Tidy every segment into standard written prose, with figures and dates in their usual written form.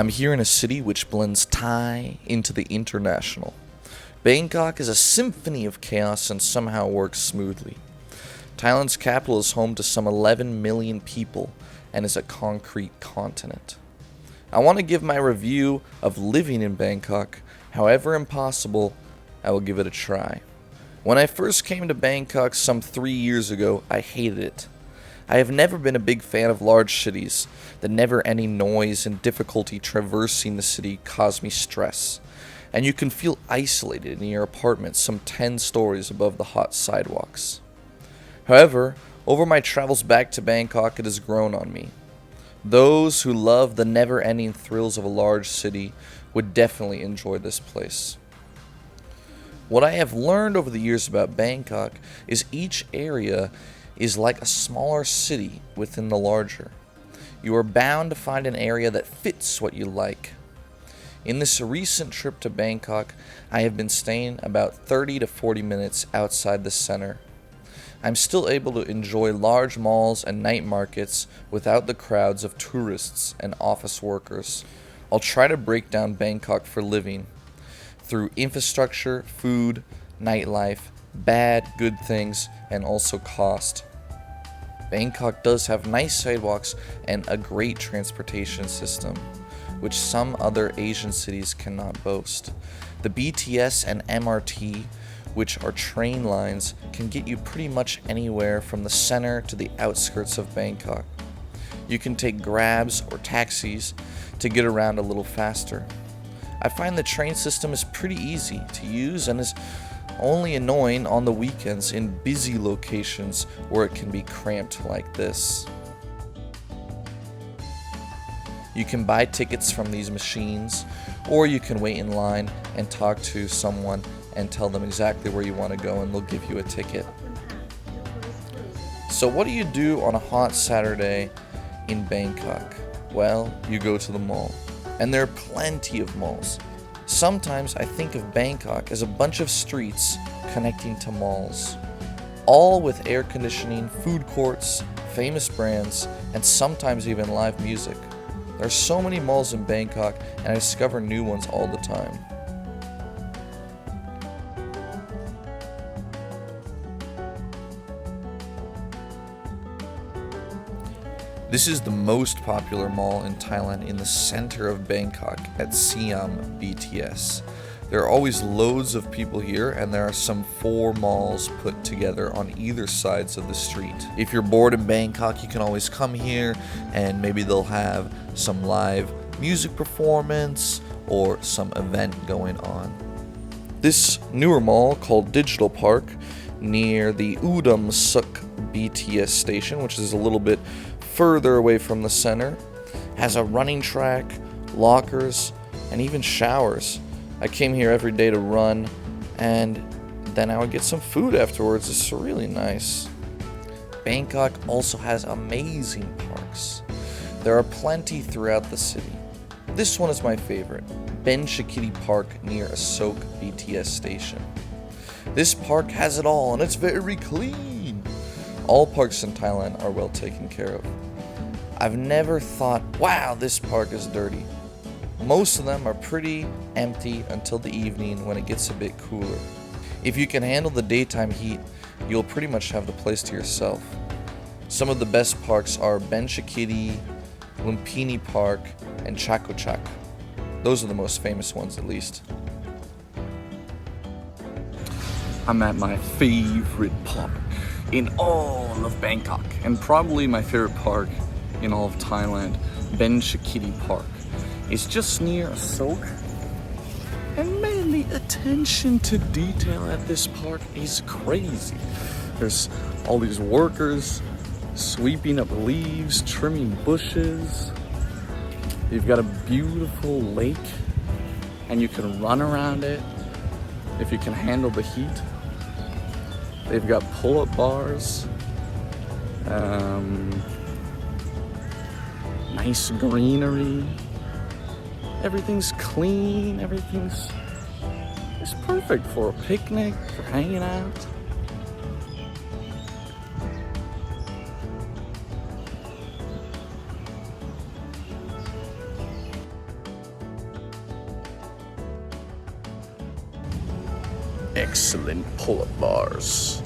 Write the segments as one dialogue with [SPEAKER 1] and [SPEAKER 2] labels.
[SPEAKER 1] I'm here in a city which blends Thai into the international. Bangkok is a symphony of chaos and somehow works smoothly. Thailand's capital is home to some 11 million people and is a concrete continent. I want to give my review of living in Bangkok. However impossible, I will give it a try. When I first came to Bangkok some 3 years ago, I hated it. I have never been a big fan of large cities. The never-ending noise and difficulty traversing the city cause me stress, and you can feel isolated in your apartment some 10 stories above the hot sidewalks. However, over my travels back to Bangkok, it has grown on me. Those who love the never-ending thrills of a large city would definitely enjoy this place. What I have learned over the years about Bangkok is each area is like a smaller city within the larger. You are bound to find an area that fits what you like. In this recent trip to Bangkok, I have been staying about 30 to 40 minutes outside the center. I'm still able to enjoy large malls and night markets without the crowds of tourists and office workers. I'll try to break down Bangkok for living through infrastructure, food, nightlife, bad, good things, and also cost. Bangkok does have nice sidewalks and a great transportation system, which some other Asian cities cannot boast. The BTS and MRT, which are train lines, can get you pretty much anywhere from the center to the outskirts of Bangkok. You can take grabs or taxis to get around a little faster. I find the train system is pretty easy to use and is only annoying on the weekends in busy locations where it can be cramped like this. You can buy tickets from these machines, or you can wait in line and talk to someone and tell them exactly where you want to go and they'll give you a ticket. So what do you do on a hot Saturday in Bangkok? Well, you go to the mall. And there are plenty of malls. Sometimes I think of Bangkok as a bunch of streets connecting to malls, all with air conditioning, food courts, famous brands, and sometimes even live music. There are so many malls in Bangkok, and I discover new ones all the time. This is the most popular mall in Thailand in the center of Bangkok at Siam BTS. There are always loads of people here, and there are some 4 malls put together on either sides of the street. If you're bored in Bangkok, you can always come here and maybe they'll have some live music performance or some event going on. This newer mall called Digital Park near the Udam Suk BTS station, which is a little bit further away from the center, has a running track, lockers, and even showers. I came here every day to run, and then I would get some food afterwards. It's really nice. Bangkok also has amazing parks. There are plenty throughout the city. This one is my favorite, Ben Chakiti Park near Asok BTS station. This park has it all, and it's very clean. All parks in Thailand are well taken care of. I've never thought, wow, this park is dirty. Most of them are pretty empty until the evening when it gets a bit cooler. If you can handle the daytime heat, you'll pretty much have the place to yourself. Some of the best parks are Ben Chakiti, Lumpini Park, and Chakochak. Those are the most famous ones, at least.
[SPEAKER 2] I'm at my favorite park in all of Bangkok, and probably my favorite park in all of Thailand, Ben Chakiti Park. It's just near Asok, and man, the attention to detail at this park is crazy. There's all these workers sweeping up leaves, trimming bushes. You've got a beautiful lake, and you can run around it if you can handle the heat. They've got pull-up bars, nice greenery. Everything's clean, it's perfect for a picnic, for hanging out. excellent pull-up bars.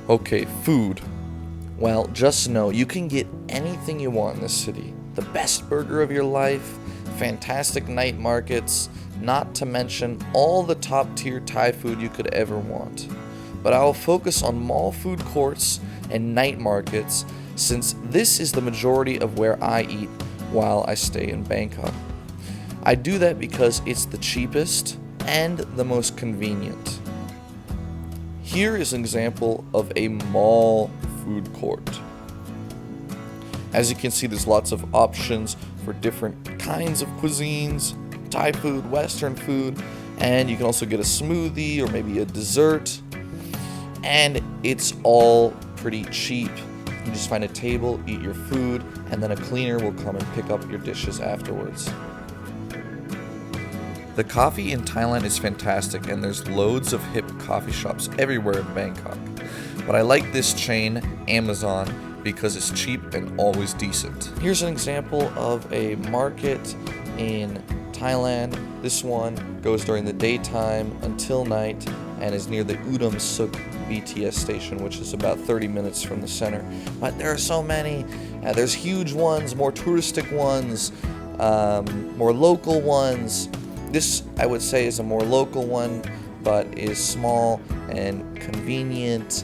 [SPEAKER 1] Okay, food. Well, just know you can get anything you want in this city. The best burger of your life, fantastic night markets, not to mention all the top tier Thai food you could ever want. But I will focus on mall food courts and night markets since this is the majority of where I eat while I stay in Bangkok. I do that because it's the cheapest and the most convenient. Here is an example of a mall food court. As you can see, there's lots of options for different kinds of cuisines, Thai food, Western food, and you can also get a smoothie or maybe a dessert. And it's all pretty cheap. You just find a table, eat your food, and then a cleaner will come and pick up your dishes afterwards. The coffee in Thailand is fantastic, and there's loads of hip coffee shops everywhere in Bangkok. But I like this chain, Amazon, because it's cheap and always decent. Here's an example of a market in Thailand. This one goes during the daytime until night and is near the Udom Suk BTS station, which is about 30 minutes from the center. But there are so many. There's huge ones, more touristic ones, more local ones. This, I would say, is a more local one, but is small and convenient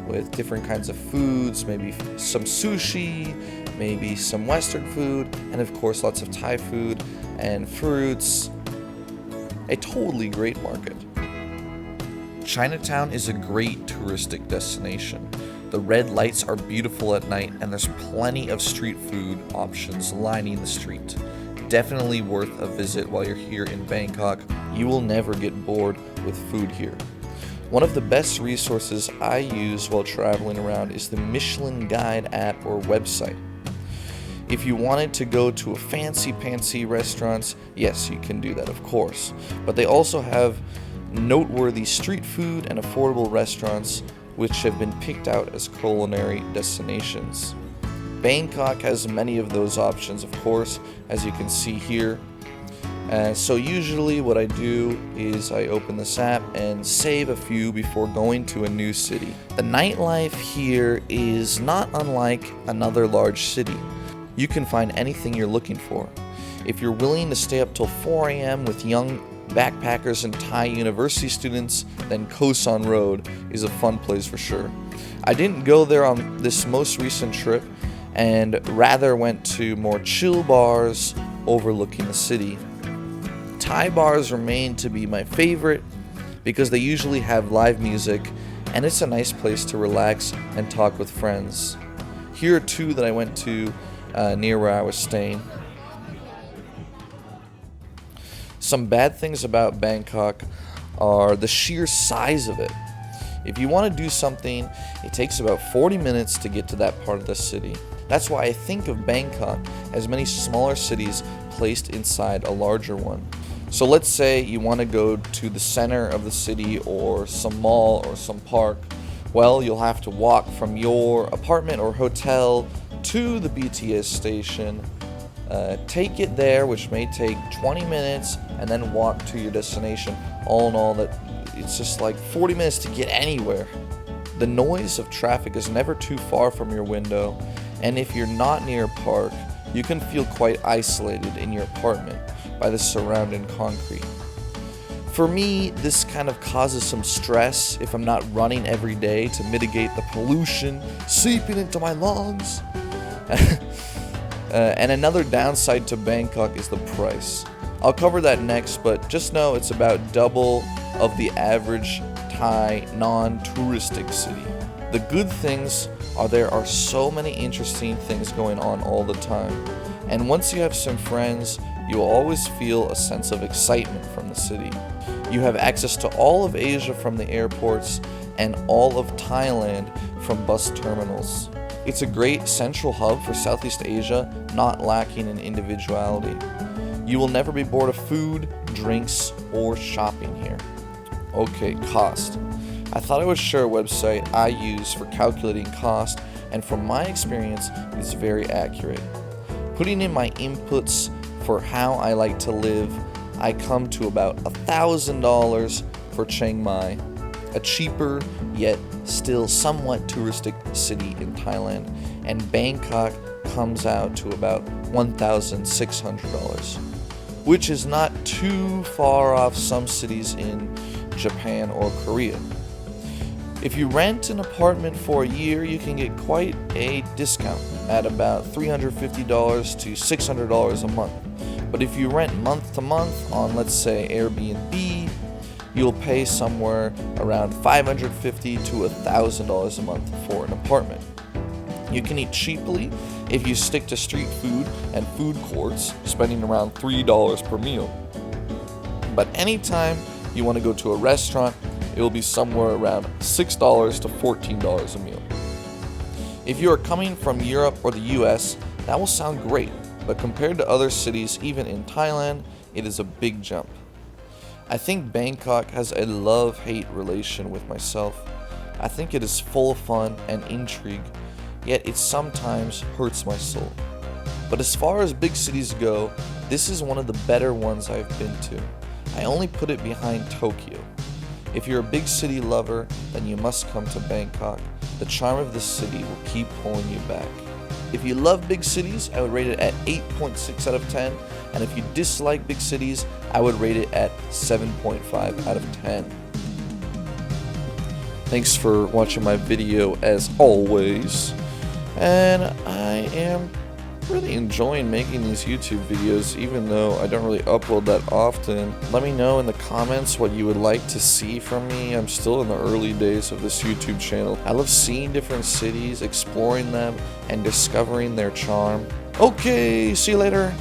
[SPEAKER 1] with different kinds of foods, maybe some sushi, maybe some Western food, and of course lots of Thai food and fruits. A totally great market. Chinatown is a great touristic destination. The red lights are beautiful at night, and there's plenty of street food options lining the street. Definitely worth a visit while you're here in Bangkok. You will never get bored with food here. One of the best resources I use while traveling around is the Michelin Guide app or website. If you wanted to go to a fancy restaurants, yes, you can do that, of course. But they also have noteworthy street food and affordable restaurants which have been picked out as culinary destinations. Bangkok has many of those options, of course, as you can see here. So usually what I do is I open this app and save a few before going to a new city. The nightlife here is not unlike another large city. You can find anything you're looking for. If you're willing to stay up till 4 a.m. with young backpackers and Thai university students, then Koh San Road is a fun place for sure. I didn't go there on this most recent trip and rather went to more chill bars overlooking the city. Thai bars remain to be my favorite because they usually have live music and it's a nice place to relax and talk with friends. Here are two that I went to near where I was staying. Some bad things about Bangkok are the sheer size of it. If you want to do something, it takes about 40 minutes to get to that part of the city. That's why I think of Bangkok as many smaller cities placed inside a larger one. So let's say you want to go to the center of the city or some mall or some park. Well, you'll have to walk from your apartment or hotel to the BTS station, take it there, which may take 20 minutes, and then walk to your destination. All in all, that it's just like 40 minutes to get anywhere. The noise of traffic is never too far from your window, and if you're not near a park, you can feel quite isolated in your apartment by the surrounding concrete. For me, this kind of causes some stress if I'm not running every day to mitigate the pollution seeping into my lungs. And another downside to Bangkok is the price. I'll cover that next, but just know it's about double of the average Thai non-touristic city. The good things are there are so many interesting things going on all the time. And once you have some friends, you will always feel a sense of excitement from the city. You have access to all of Asia from the airports and all of Thailand from bus terminals. It's a great central hub for Southeast Asia, not lacking in individuality. You will never be bored of food, drinks, or shopping here. Okay, cost. I thought I would share a website I use for calculating cost, and from my experience, it's very accurate. Putting in my inputs for how I like to live, I come to about $1,000 for Chiang Mai, a cheaper yet still somewhat touristic city in Thailand, and Bangkok comes out to about $1,600, which is not too far off some cities in Japan or Korea. If you rent an apartment for a year, you can get quite a discount at about $350 to $600 a month. But if you rent month to month on, let's say, Airbnb, you'll pay somewhere around $550 to $1,000 a month for an apartment. You can eat cheaply if you stick to street food and food courts, spending around $3 per meal. But anytime you want to go to a restaurant, it will be somewhere around $6 to $14 a meal. If you are coming from Europe or the US, that will sound great, but compared to other cities, even in Thailand, it is a big jump. I think Bangkok has a love-hate relation with myself. I think it is full of fun and intrigue, yet it sometimes hurts my soul. But as far as big cities go, this is one of the better ones I've been to. I only put it behind Tokyo. If you're a big city lover, then you must come to Bangkok. The charm of this city will keep pulling you back. If you love big cities, I would rate it at 8.6 out of 10. And if you dislike big cities, I would rate it at 7.5 out of 10. Thanks for watching my video as always. And I am really enjoying making these YouTube videos, even though I don't really upload that often. Let me know in the comments what you would like to see from me. I'm still in the early days of this YouTube channel. I love seeing different cities, exploring them, and discovering their charm. Okay, see you later.